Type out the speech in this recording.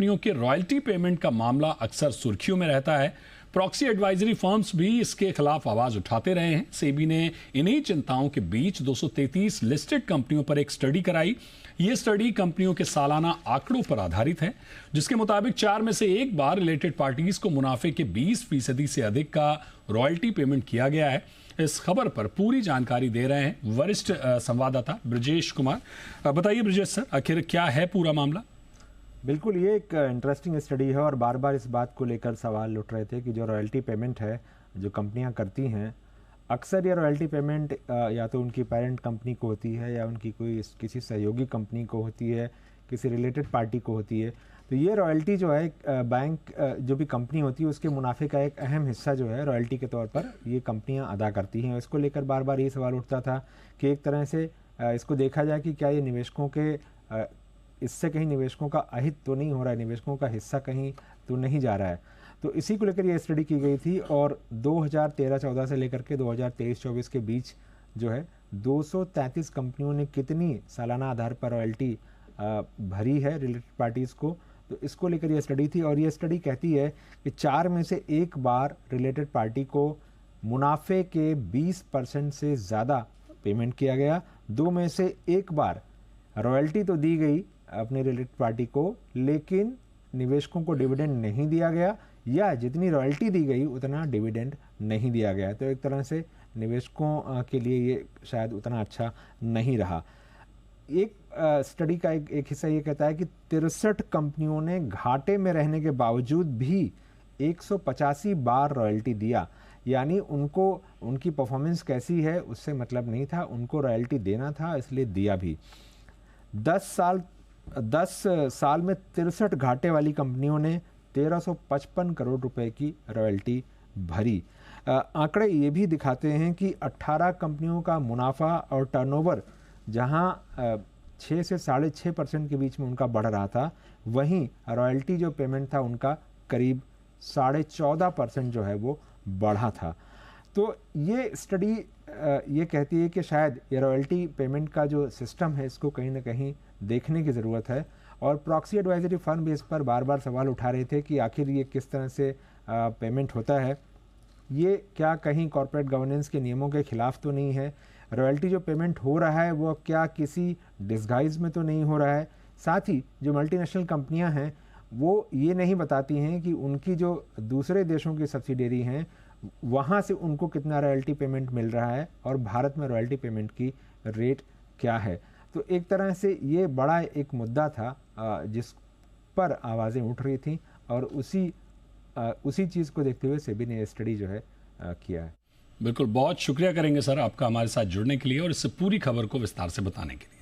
कंपनियों के royalty payment का मामला अक्सर सुर्खियों में रहता है। प्रॉक्सी एडवाइजरी फर्म्स भी इसके खिलाफ आवाज उठाते रहे हैं। सेबी ने इन्हीं चिंताओं के बीच 233 लिस्टेड कंपनियों पर एक स्टडी कराई। ये स्टडी कंपनियों के सालाना आंकड़ों पर आधारित है, जिसके मुताबिक 4 में से एक बार रिलेटेड पार्टीज को मुनाफे के 20% से अधिक का रॉयल्टी पेमेंट किया गया है। इस खबर पर पूरी जानकारी दे रहे हैं वरिष्ठ संवाददाता ब्रजेश कुमार। बताइए ब्रजेश सर, आखिर क्या है पूरा मामला? बिल्कुल, ये एक इंटरेस्टिंग स्टडी है और बार बार इस बात को लेकर सवाल उठ रहे थे कि जो रॉयल्टी पेमेंट है जो कंपनियां करती हैं, अक्सर ये रॉयल्टी पेमेंट या तो उनकी पेरेंट कंपनी को होती है या उनकी कोई किसी सहयोगी कंपनी को होती है, किसी रिलेटेड पार्टी को होती है। तो ये रॉयल्टी जो है बैंक जो भी कंपनी होती है उसके मुनाफे का एक अहम हिस्सा जो है रॉयल्टी के तौर पर ये कंपनियां अदा करती हैं। इसको लेकर बार बार ये सवाल उठता था कि एक तरह से इसको देखा जाए कि क्या ये निवेशकों के इससे कहीं निवेशकों का अहित तो नहीं हो रहा है, निवेशकों का हिस्सा कहीं तो नहीं जा रहा है। तो इसी को लेकर ये स्टडी की गई थी और 2013-14 से लेकर के 2023-24 के बीच जो है 233 कंपनियों ने कितनी सालाना आधार पर रॉयल्टी भरी है रिलेटेड पार्टीज़ को, तो इसको लेकर ये स्टडी थी। और ये स्टडी कहती है कि 4 में से एक बार रिलेटेड पार्टी को मुनाफे के 20% से ज़्यादा पेमेंट किया गया। 2 में से एक बार रॉयल्टी तो दी गई अपने रिलेटेड पार्टी को, लेकिन निवेशकों को डिविडेंड नहीं दिया गया या जितनी रॉयल्टी दी गई उतना डिविडेंड नहीं दिया गया। तो एक तरह से निवेशकों के लिए ये शायद उतना अच्छा नहीं रहा। एक स्टडी का एक हिस्सा ये कहता है कि 63 कंपनियों ने घाटे में रहने के बावजूद भी 185 बार रॉयल्टी दिया, यानी उनको उनकी परफॉर्मेंस कैसी है उससे मतलब नहीं था, उनको रॉयल्टी देना था, इसलिए दिया भी। 10 साल में 63 घाटे वाली कंपनियों ने 1355 करोड़ रुपए की रॉयल्टी भरी। आंकड़े ये भी दिखाते हैं कि 18 कंपनियों का मुनाफा और टर्नओवर जहां 6 से 6.5% के बीच में उनका बढ़ रहा था, वहीं रॉयल्टी जो पेमेंट था उनका करीब 14.5% जो है वो बढ़ा था। तो ये स्टडी ये कहती है कि शायद ये रॉयल्टी पेमेंट का जो सिस्टम है इसको कहीं ना कहीं देखने की ज़रूरत है। और प्रॉक्सी एडवाइजरी फर्म भी इस पर बार बार सवाल उठा रहे थे कि आखिर ये किस तरह से पेमेंट होता है, ये क्या कहीं कॉर्पोरेट गवर्नेंस के नियमों के खिलाफ तो नहीं है, रॉयल्टी जो पेमेंट हो रहा है वो क्या किसी डिस्गाइज में तो नहीं हो रहा है। साथ ही जो मल्टीनेशनल कंपनियां हैं वो ये नहीं बताती हैं कि उनकी जो दूसरे देशों की सब्सिडियरी हैं वहाँ से उनको कितना रॉयल्टी पेमेंट मिल रहा है और भारत में रॉयल्टी पेमेंट की रेट क्या है। तो एक तरह से ये बड़ा एक मुद्दा था जिस पर आवाज़ें उठ रही थी और उसी चीज़ को देखते हुए सेबी ने स्टडी जो है किया है। बिल्कुल, बहुत शुक्रिया करेंगे सर आपका हमारे साथ जुड़ने के लिए और इस पूरी खबर को विस्तार से बताने के लिए।